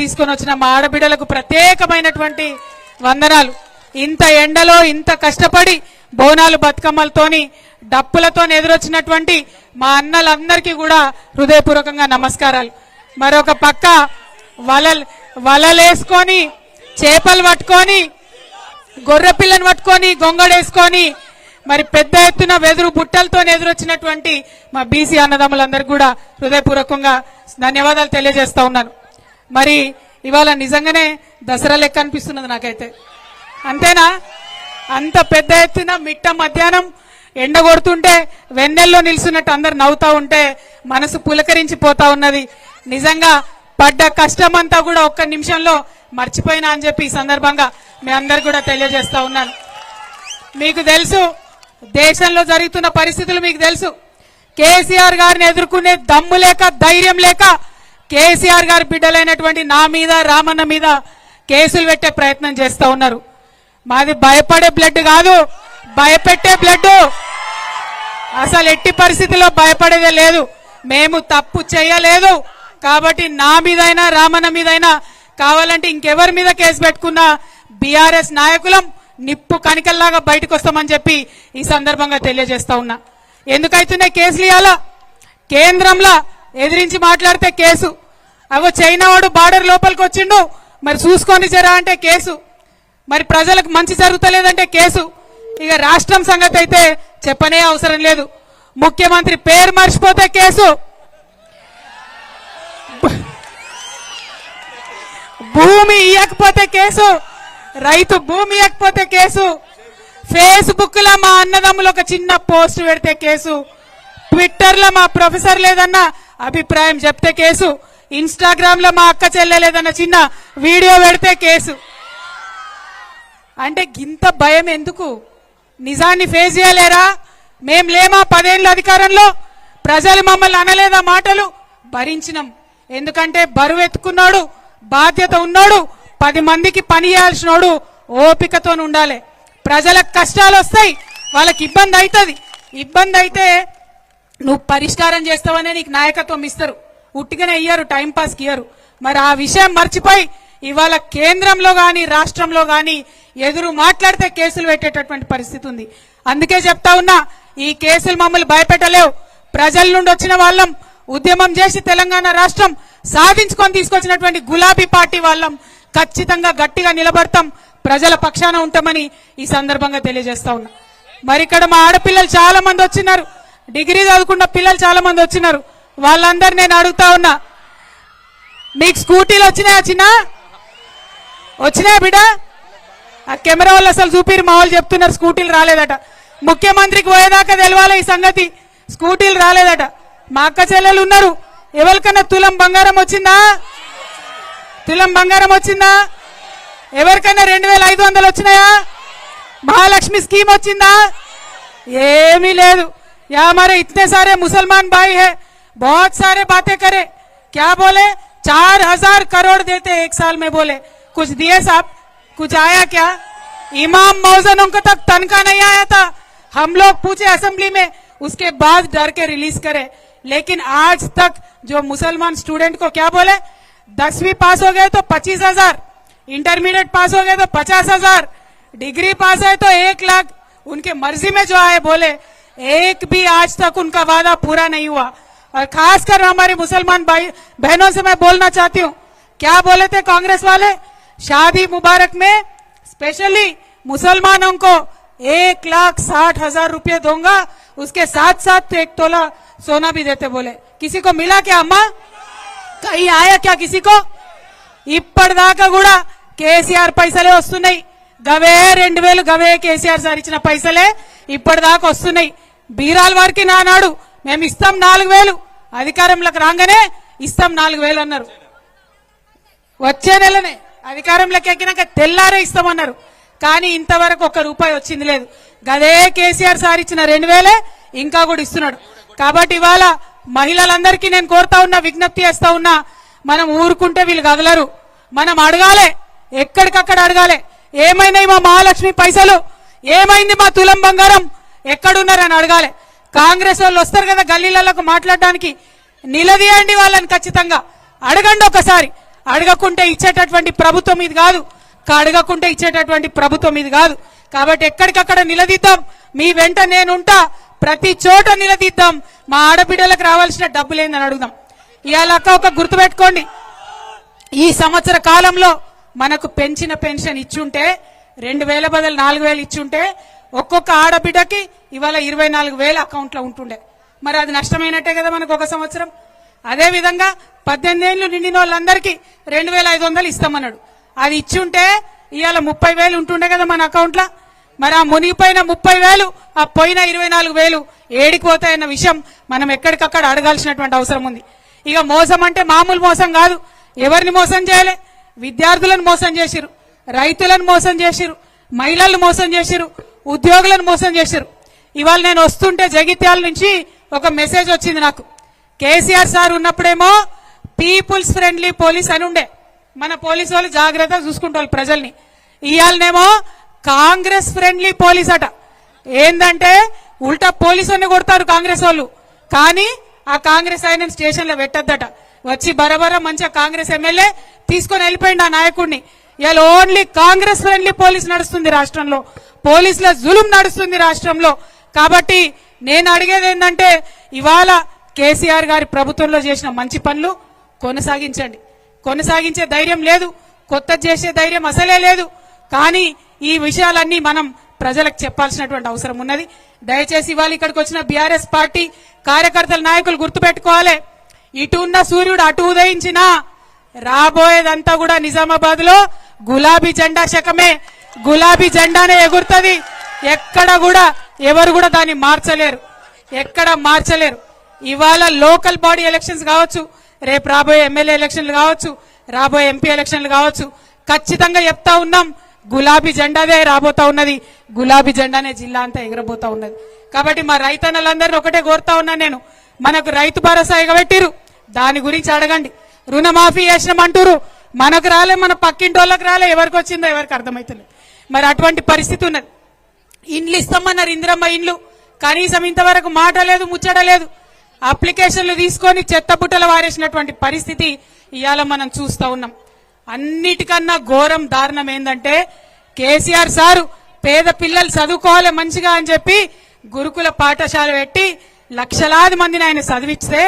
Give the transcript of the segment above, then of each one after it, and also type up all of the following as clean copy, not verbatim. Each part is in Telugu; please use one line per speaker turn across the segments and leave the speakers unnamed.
తీసుకొని వచ్చిన మా ఆడబిడ్డలకు ప్రత్యేకమైనటువంటి వందనాలు. ఇంత ఎండలో ఇంత కష్టపడి బోనాలు బతుకమ్మలతోని డప్పులతో ఎదురొచ్చినటువంటి మా అన్నలందరికీ కూడా హృదయపూర్వకంగా నమస్కారాలు. మరొక పక్క వలలేసుకొని చేపలు పట్టుకొని గొర్రె పిల్లని పట్టుకొని గొంగడేసుకొని మరి పెద్ద ఎత్తున వెదురు బుట్టలతో ఎదురొచ్చినటువంటి మా బీసీ అన్నదమ్ములందరికీ కూడా హృదయపూర్వకంగా ధన్యవాదాలు తెలియజేస్తా ఉన్నాను. మరి ఇవాళ నిజంగానే దసరా లెక్క అనిపిస్తున్నది నాకైతే. అంతేనా? అంత పెద్ద ఎత్తున మిట్ట మధ్యాహ్నం ఎండ కొడుతుంటే వెన్నెల్లో నిల్చున్నట్టు అందరు నవ్వుతా ఉంటే మనసు పులకరించిపోతా ఉన్నది. నిజంగా పడ్డ కష్టమంతా కూడా ఒక్క నిమిషంలో మర్చిపోయినా అని చెప్పి ఈ సందర్భంగా మీ అందరు కూడా తెలియజేస్తా ఉన్నాను. మీకు తెలుసు దేశంలో జరుగుతున్న పరిస్థితులు మీకు తెలుసు. కేసీఆర్ గారిని ఎదుర్కొనే దమ్ము లేక ధైర్యం లేక కేసీఆర్ గారి బిడ్డలైనటువంటి నా మీద రామన్న మీద కేసులు పెట్టే ప్రయత్నం చేస్తా ఉన్నారు. మాది భయపడే బ్లడ్ కాదు, భయపెట్టే బ్లడ్. అసలు ఎట్టి పరిస్థితుల్లో భయపడేదే లేదు. మేము తప్పు చేయలేదు కాబట్టి నా మీదైనా రామన్న మీదైనా కావాలంటే ఇంకెవరి మీద కేసు పెట్టుకున్నా బీఆర్ఎస్ నాయకులం నిప్పు కణికల్లాగా బయటకు వస్తామని చెప్పి ఈ సందర్భంగా తెలియజేస్తా ఉన్నా. ఎందుకైతున్నాయి కేసులు? ఇవ్వాలా కేంద్రంలో ఎదిరించి మాట్లాడితే కేసు, అవో చైనా వాడు బార్డర్ లోపలికి వచ్చిండు మరి చూసుకొని జరా అంటే కేసు, మరి ప్రజలకు మంచి జరుగుతలేదంటే కేసు. ఇక రాష్ట్రం సంగతి అయితే చెప్పనే అవసరం లేదు. ముఖ్యమంత్రి పేరు మర్చిపోతే కేసు, భూమి ఇవ్వకపోతే కేసు, రైతు భూమి ఇవ్వకపోతే కేసు, ఫేస్బుక్ లో మా అన్నదమ్ములు ఒక చిన్న పోస్ట్ పెడితే కేసు, ట్విట్టర్ లో మా ప్రొఫెసర్ లేదన్న అభిప్రాయం చెప్తే కేసు, ఇన్స్టాగ్రామ్ లో మా అక్క చెల్లెలేదన్న చిన్న వీడియో పెడితే కేసు. అంటే గింత భయం ఎందుకు? నిజాన్ని ఫేస్ చేయలేరా? మేం లేమా 10 ఏళ్ళ అధికారంలో? ప్రజలు మమ్మల్ని అనలేదా మాటలు? భరించినాం. ఎందుకంటే బరువు ఎత్తుకున్నాడు, బాధ్యత ఉన్నాడు, 10 మందికి పని చేయాల్సినోడు ఓపికతో ఉండాలి. ప్రజలకు కష్టాలు వస్తాయి, వాళ్ళకి ఇబ్బంది అవుతుంది. ఇబ్బంది అయితే నువ్వు పరిష్కారం చేస్తావనే నీకు నాయకత్వం ఇస్తారు, ఉట్టిగానే ఇయ్యరు, టైంపాస్కి ఇయ్యరు. మరి ఆ విషయం మర్చిపోయి ఇవాళ కేంద్రంలో గాని రాష్ట్రంలో గాని ఎదురు మాట్లాడితే కేసులు పెట్టేటటువంటి పరిస్థితి ఉంది. అందుకే చెప్తా ఉన్నా, ఈ కేసులు మమ్మల్ని భయపెట్టలేవు. ప్రజల నుండి వచ్చిన వాళ్ళం, ఉద్యమం చేసి తెలంగాణ రాష్ట్రం సాధించుకొని తీసుకొచ్చినటువంటి గులాబీ పార్టీ వాళ్ళం. ఖచ్చితంగా గట్టిగా నిలబడతాం, ప్రజల పక్షాన ఉంటామని ఈ సందర్భంగా తెలియజేస్తా ఉన్నా. మరి ఇక్కడ మా ఆడపిల్లలు చాలా మంది వచ్చినారు, డిగ్రీ చదువుకున్న పిల్లలు చాలా మంది వచ్చినారు. వాళ్ళందరూ నేను అడుగుతా ఉన్నా, మీకు స్కూటీలు వచ్చినాయా? చిన్న వచ్చినాయా బిడ్డ? ఆ కెమెరా వాళ్ళు అసలు చూపిరు, మా వాళ్ళు చెప్తున్నారు స్కూటీలు రాలేదట. ముఖ్యమంత్రికి పోయేదాకా తెలవాలి ఈ సంగతి, స్కూటీలు రాలేదట. మా అక్క చెల్లెలు ఉన్నారు, ఎవరికన్నా తులం బంగారం వచ్చిందా? తులం బంగారం వచ్చిందా? ఎవరికైనా 2500 వచ్చినాయా? महालक्ष्मी स्कीम వచ్చిందా? ఏమీ లేదు. या हमारे इतने सारे मुसलमान भाई है, बहुत सारे बातें करे, क्या बोले 4000 करोड़ देते एक साल में, बोले कुछ दिए साहब? कुछ आया क्या? इमाम मौजनों को तक तनख्वाह नहीं आया था, हम लोग पूछे असेंबली में, उसके बाद डर के रिलीज करे. लेकिन आज तक जो मुसलमान स्टूडेंट को क्या बोले, 10वीं पास हो गए तो 25,000, इंटरमीडिएट पास हो गए तो 50,000, डिग्री पास है तो 1 लाख, उनके मर्जी में जो आए बोले. एक भी आज तक उनका वादा पूरा नहीं हुआ. और खासकर हमारे मुसलमान भाई बहनों से मैं बोलना चाहती हूँ, क्या बोले थे कांग्रेस वाले, शादी मुबारक में स्पेशली मुसलमानों को 1,60,000 रुपये दूंगा, उसके साथ साथ 1 तोला सोना भी देते बोले. किसी को मिला क्या अम्मा? कहीं आया क्या किसी को? ఇప్పటిదాకా కూడా కేసీఆర్ పైసలే వస్తున్నాయి. గవే 2000 గవే కేసీఆర్ సార్ ఇచ్చిన పైసలే ఇప్పటిదాకా వస్తున్నాయి. బీరాల్ వారికి నానాడు మేము ఇస్తాం 4000, అధికారంలోకి రాగానే ఇస్తాం 4000 అన్నారు. వచ్చే నెలనే అధికారంలోకి ఎక్కినాక తెల్లారే ఇస్తామన్నారు. కానీ ఇంతవరకు 1 రూపాయి వచ్చింది లేదు. గదే కేసీఆర్ సార్ ఇచ్చిన 2000 ఇంకా కూడా ఇస్తున్నాడు. కాబట్టి ఇవాళ మహిళలందరికీ నేను కోరుతా ఉన్నా, విజ్ఞప్తి చేస్తా ఉన్నా, మనం ఊరుకుంటే వీళ్ళు కదలరు. మనం అడగాలి, ఎక్కడికక్కడ అడగాలి. ఏమైనాయి మా మహాలక్ష్మి పైసలు, ఏమైంది మా తులం బంగారం, ఎక్కడున్నారని అడగాలి. కాంగ్రెస్ వాళ్ళు వస్తారు కదా గల్లీలకు మాట్లాడడానికి, నిలదీయండి వాళ్ళని, ఖచ్చితంగా అడగండి ఒకసారి. అడగకుంటే ఇచ్చేటటువంటి ప్రభుత్వం ఇది కాదు, అడగకుంటే ఇచ్చేటటువంటి ప్రభుత్వం ఇది కాదు. కాబట్టి ఎక్కడికక్కడ నిలదీద్దాం, మీ వెంట నేనుంటా, ప్రతి చోట నిలదీద్దాం. మా ఆడబిడ్డలకు రావాల్సిన డబ్బులేందని అడుగుదాం. ఇవాళ ఒక గుర్తుపెట్టుకోండి, ఈ సంవత్సర కాలంలో మనకు పెంచిన పెన్షన్ ఇచ్చుంటే 2000 బదులు 4000 ఇచ్చుంటే ఒక్కొక్క ఆడబిడ్డకి ఇవాళ 24,000 అకౌంట్లో ఉంటుండే. మరి అది నష్టమైనట్టే కదా మనకు ఒక సంవత్సరం. అదేవిధంగా 18 ఏళ్ళు నిండిన వాళ్ళందరికీ 2500 ఇస్తామన్నాడు. అది ఇచ్చుంటే ఇవాళ 30,000 ఉంటుండే కదా మన అకౌంట్లో. మరి ఆ మునిగిపోయిన 30,000, ఆ పోయిన 24,000 ఏడికి పోతాయన్న విషయం మనం ఎక్కడికక్కడ అడగాల్సినటువంటి అవసరం ఉంది. ఇక మోసం అంటే మామూలు మోసం కాదు. ఎవరిని మోసం చేయలే? విద్యార్థులను మోసం చేసిరు, రైతులను మోసం చేసిరు, మహిళలను మోసం చేసిరు, ఉద్యోగులను మోసం చేసిరు. ఇవాళ నేను వస్తుంటే జగిత్యాల నుంచి ఒక మెసేజ్ వచ్చింది నాకు. కేసీఆర్ సార్ ఉన్నప్పుడేమో పీపుల్స్ ఫ్రెండ్లీ పోలీస్ అని ఉండే, మన పోలీసు వాళ్ళు జాగ్రత్తగా చూసుకుంటారు ప్రజల్ని. ఇవాళనేమో కాంగ్రెస్ ఫ్రెండ్లీ పోలీస్ అట. ఏందంటే ఉల్టా పోలీసుని కొడతారు కాంగ్రెస్ వాళ్ళు, కానీ ఆ కాంగ్రెస్ ఆయన స్టేషన్ లో పెట్టద్దట. వచ్చి బరబర మంచిగా కాంగ్రెస్ ఎమ్మెల్యే తీసుకొని వెళ్ళిపోయింది ఆ నాయకుడిని. ఇవాళ ఓన్లీ కాంగ్రెస్ ఫ్రెండ్లీ పోలీస్ నడుస్తుంది రాష్ట్రంలో, పోలీసుల జులుం నడుస్తుంది రాష్ట్రంలో. కాబట్టి నేను అడిగేది ఏంటంటే ఇవాళ కేసీఆర్ గారి ప్రభుత్వంలో చేసిన మంచి పనులు కొనసాగించండి. కొనసాగించే ధైర్యం లేదు, కొత్త చేసే ధైర్యం అసలే లేదు. కానీ ఈ విషయాలన్నీ మనం ప్రజలకు చెప్పాల్సినటువంటి అవసరం ఉన్నది. దయచేసి ఇవాళ ఇక్కడికి వచ్చిన బీఆర్ఎస్ పార్టీ కార్యకర్తల నాయకులు గుర్తుపెట్టుకోవాలి, ఇటు ఉన్న సూర్యుడు అటు ఉదయించినా రాబోయేదంతా కూడా నిజామాబాద్ లో గులాబీ జెండా శకమే, గులాబీ జెండానే ఎగురుతుంది. ఎక్కడ కూడా ఎవరు కూడా దాన్ని మార్చలేరు, ఎక్కడ మార్చలేరు. ఇవాళ లోకల్ బాడీ ఎలక్షన్స్ కావచ్చు, రేపు రాబోయే ఎమ్మెల్యే ఎలక్షన్లు కావచ్చు, రాబోయే ఎంపీ ఎలక్షన్లు కావచ్చు, ఖచ్చితంగా చెప్తా ఉన్నాం గులాబీ జెండాదే రాబోతా ఉన్నది, గులాబీ జెండానే జిల్లా అంతా ఎగరబోతా ఉన్నది. కాబట్టి మా రైతన్నలందరినీ ఒకటే కోరుతా ఉన్నా నేను, మనకు రైతు భరోసా ఎగబెట్టిరు, దాని గురించి అడగండి. రుణమాఫీ చేసినామంటారు, మనకు రాలే, మన పక్కింటి వాళ్ళకి రాలే, ఎవరికి వచ్చిందో ఎవరికి అర్థమవుతుంది. మరి అటువంటి పరిస్థితి ఉన్నది. ఇండ్లు ఇస్తామన్నారు, ఇందిరమ్మ ఇండ్లు, కనీసం ఇంతవరకు మాట లేదు, ముచ్చట లేదు. అప్లికేషన్లు తీసుకొని చెత్తబుట్టలు వారేసినటువంటి పరిస్థితి ఇవాళ మనం చూస్తా ఉన్నాం. అన్నిటికన్నా ఘోరం దారుణం ఏంటంటే కేసీఆర్ సారు పేద పిల్లలు చదువుకోవాలి మంచిగా అని చెప్పి గురుకుల పాఠశాల పెట్టి లక్షలాది మందిని ఆయన చదివిస్తే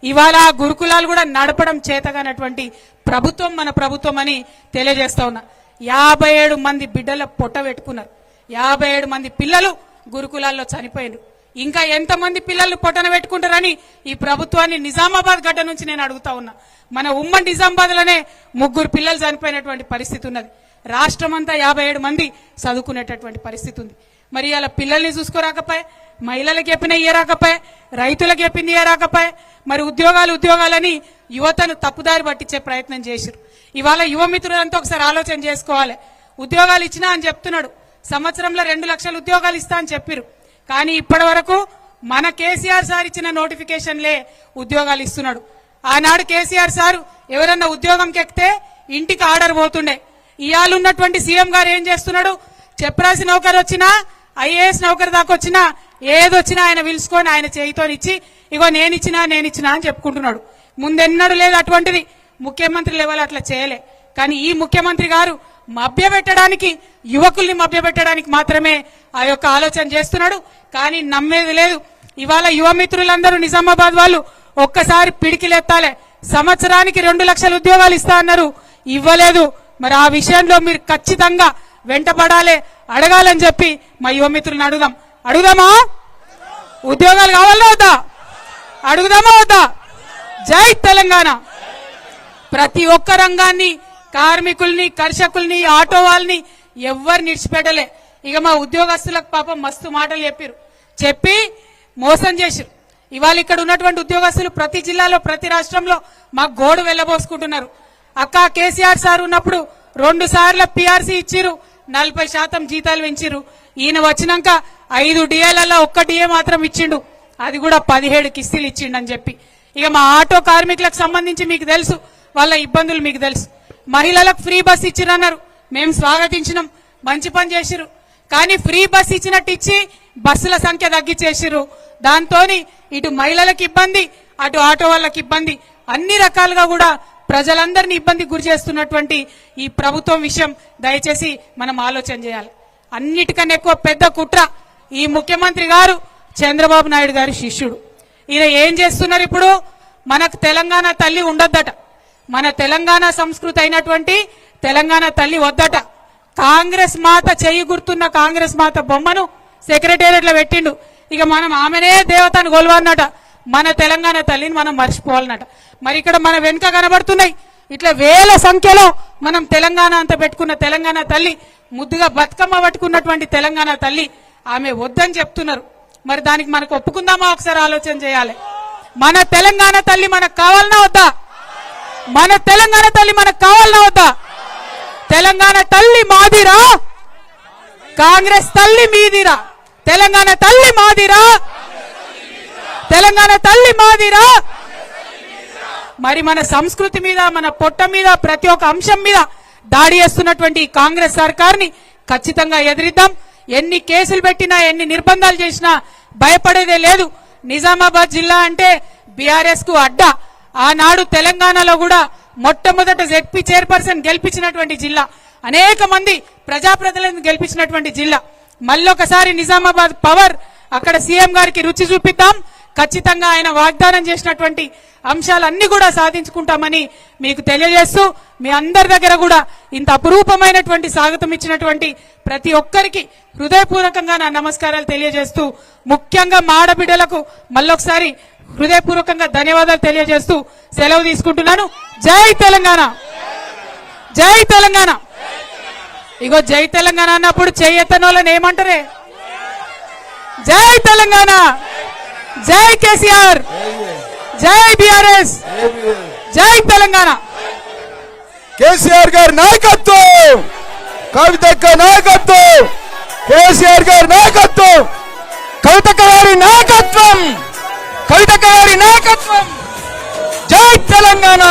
ఇవాళ ఆ గురుకులాలు కూడా నడపడం చేతగానటువంటి ప్రభుత్వం మన ప్రభుత్వం అని తెలియజేస్తా ఉన్నా. 57 మంది బిడ్డల పొట్ట పెట్టుకున్నారు, 57 మంది పిల్లలు గురుకులాల్లో చనిపోయారు. ఇంకా ఎంతమంది పిల్లలు పొట్టన పెట్టుకుంటారని ఈ ప్రభుత్వాన్ని నిజామాబాద్ గడ్డ నుంచి నేను అడుగుతా ఉన్నా. మన ఉమ్మడి నిజామాబాద్ లోనే 3 పిల్లలు చనిపోయినటువంటి పరిస్థితి ఉన్నది. రాష్ట్రం అంతా 57 మంది చదువుకునేటటువంటి పరిస్థితి ఉంది. మరి అలా పిల్లల్ని చూసుకోరాకపోయే, మహిళలకు చెప్పిన ఇయ్యరాకపోయే, రైతులకు చెప్పింది ఇయ్యరాకపోయే, మరి ఉద్యోగాలని యువతను తప్పుదారి పట్టించే ప్రయత్నం చేశారు. ఇవాళ యువ మిత్రులంతా ఒకసారి ఆలోచన చేసుకోవాలి. ఉద్యోగాలు ఇచ్చినా అని చెప్తున్నాడు, సంవత్సరంలో 2 లక్షల ఉద్యోగాలు ఇస్తా అని చెప్పారు. కానీ ఇప్పటి వరకు మన కేసీఆర్ సార్ ఇచ్చిన నోటిఫికేషన్లే ఉద్యోగాలు ఇస్తున్నాడు. ఆనాడు కేసీఆర్ సారు ఎవరన్నా ఉద్యోగంకి ఎక్కితే ఇంటికి ఆర్డర్ పోతుండే. ఇవాళ ఉన్నటువంటి సీఎం గారు ఏం చేస్తున్నాడు, చెప్రాసి నౌకరు వచ్చినా, ఐఏఎస్ నౌకరు దాకా వచ్చినా, ఏదొచ్చినా ఆయన పిలుచుకొని ఆయన చేయితోనిచ్చి ఇగో నేనిచ్చినా అని చెప్పుకుంటున్నాడు. ముందెన్నడూ లేదు అటువంటిది, ముఖ్యమంత్రి లెవెల్ అట్లా చేయలే. కానీ ఈ ముఖ్యమంత్రి గారు మభ్యపెట్టడానికి, యువకుల్ని మభ్యపెట్టడానికి మాత్రమే ఆ యొక్క ఆలోచన చేస్తున్నాడు. కానీ నమ్మేది లేదు. ఇవాళ యువ మిత్రులందరూ నిజామాబాద్ వాళ్ళు ఒక్కసారి పిడికిలెత్తాలే. సంవత్సరానికి 2 లక్షల ఉద్యోగాలు ఇస్తా అన్నారు, ఇవ్వలేదు. మరి ఆ విషయంలో మీరు ఖచ్చితంగా వెంటపడాలి, అడగాలని చెప్పి మా యువ మిత్రులను అడుగుదామా? ఉద్యోగాలు కావాలా వద్దా? అడుగుదామా వద్దా? జై తెలంగాణ. ప్రతి ఒక్క రంగాన్ని, కార్మికుల్ని, కర్షకుల్ని, ఆటో వాళ్ళని ఎవ్వరు నిడిచిపెట్టలే. ఇక మా ఉద్యోగస్తులకు పాపం మస్తు మాటలు చెప్పి మోసం చేశారు. ఇవాళ ఇక్కడ ఉన్నటువంటి ఉద్యోగస్తులు ప్రతి జిల్లాలో, ప్రతి రాష్ట్రంలో మా గోడు వెళ్ళబోసుకుంటున్నారు. అక్క కేసీఆర్ సార్ ఉన్నప్పుడు 2 సార్లు పిఆర్సీ ఇచ్చిరు, 40% జీతాలు పెంచిరు. ఈయన వచ్చినాక 5 డిఏలలో 1 డిఏ మాత్రం ఇచ్చిండు, అది కూడా 17 కిస్తీలు ఇచ్చిండు అని చెప్పి. ఇక మా ఆటో కార్మికులకు సంబంధించి మీకు తెలుసు, వాళ్ళ ఇబ్బందులు మీకు తెలుసు. మహిళలకు ఫ్రీ బస్ ఇచ్చిరన్నారు, మేము స్వాగతించినాం, మంచి పని చేసిరు. కానీ ఫ్రీ బస్ ఇచ్చినట్టు ఇచ్చి బస్సుల సంఖ్య తగ్గించేసిరు. దాంతో ఇటు మహిళలకు ఇబ్బంది, అటు ఆటో వాళ్ళకి ఇబ్బంది, అన్ని రకాలుగా కూడా ప్రజలందరినీ ఇబ్బందికి గురి చేస్తున్నటువంటి ఈ ప్రభుత్వం విషయం దయచేసి మనం ఆలోచన చేయాలి. అన్నిటికన్నా ఎక్కువ పెద్ద కుట్ర ఈ ముఖ్యమంత్రి గారు చంద్రబాబు నాయుడు గారి శిష్యుడు. ఈయన ఏం చేస్తున్నారు? ఇప్పుడు మనకు తెలంగాణ తల్లి ఉండొద్దట, మన తెలంగాణ సంస్కృతి అయినటువంటి తెలంగాణ తల్లి వద్దట. కాంగ్రెస్ మాత చెయ్యి గుర్తున్న కాంగ్రెస్ మాత బొమ్మను సెక్రటేరియట్ లో పెట్టిండు. ఇక మనం ఆమెనే దేవతను గొలవన్నట, మన తెలంగాణ తల్లిని మనం మర్చిపోవాలన్నట. మరి ఇక్కడ మన వెనుక కనబడుతున్నాయి ఇట్లా వేల సంఖ్యలో మనం తెలంగాణ అంత పెట్టుకున్న తెలంగాణ తల్లి, ముద్దుగా బతుకమ్మ పట్టుకున్నటువంటి తెలంగాణ తల్లి ఆమె వద్దని చెప్తున్నారు. మరి దానికి మనకు ఒప్పుకుందామా? ఒకసారి ఆలోచన చేయాలి. మన తెలంగాణ తల్లి మనకు కావాలన్నా వద్దా? మన తెలంగాణ తల్లి మనకు కావాలన్నా వద్దా? తెలంగాణ తల్లి మాదిరా, కాంగ్రెస్ తల్లి మీదిరా. తెలంగాణ తల్లి మాదిరా, తెలంగాణ తల్లి మాదిరా. మరి మన సంస్కృతి మీద, మన పొట్ట మీద, ప్రతి ఒక్క అంశం మీద దాడి చేస్తున్నటువంటి కాంగ్రెస్ సర్కార్ని ఖచ్చితంగా ఎదిరిద్దాం. ఎన్ని కేసులు పెట్టినా, ఎన్ని నిర్బంధాలు చేసినా భయపడేదే లేదు. నిజామాబాద్ జిల్లా అంటే బీఆర్ఎస్ కు అడ్డా. ఆనాడు తెలంగాణలో కూడా మొట్టమొదట జెడ్పీ చైర్పర్సన్ గెలిపించినటువంటి జిల్లా, అనేక మంది ప్రజాప్రతినిధులను గెలిపించినటువంటి జిల్లా. మళ్ళొకసారి నిజామాబాద్ పవర్ అక్కడ సీఎం గారికి రుచి చూపిద్దాం. ఖచ్చితంగా ఆయన వాగ్దానం చేసినటువంటి అంశాలన్నీ కూడా సాధించుకుంటామని మీకు తెలియజేస్తూ, మీ అందరి దగ్గర కూడా ఇంత అపురూపమైనటువంటి స్వాగతం ఇచ్చినటువంటి ప్రతి ఒక్కరికి హృదయపూర్వకంగా నా నమస్కారాలు తెలియజేస్తూ, ముఖ్యంగా మా ఆడబిడ్డలకు మళ్ళొకసారి హృదయపూర్వకంగా ధన్యవాదాలు తెలియజేస్తూ సెలవు తీసుకుంటున్నాను. జై తెలంగాణ, జై తెలంగాణ. ఇగో జై తెలంగాణ అన్నప్పుడు చెయ్యెత్తనోళ్ళని ఏమంటారే? జై తెలంగాణ, జై కేసీఆర్, జై బీఆర్ఎస్, జై తెలంగాణ.
కేసీఆర్ గారి నాయకత్వం, కవితక్క నాయకత్వం, కేసీఆర్ గారి నాయకత్వం, కవితక్క గారి నాయకత్వం, కవితక్క గారి నాయకత్వం. జై తెలంగాణ.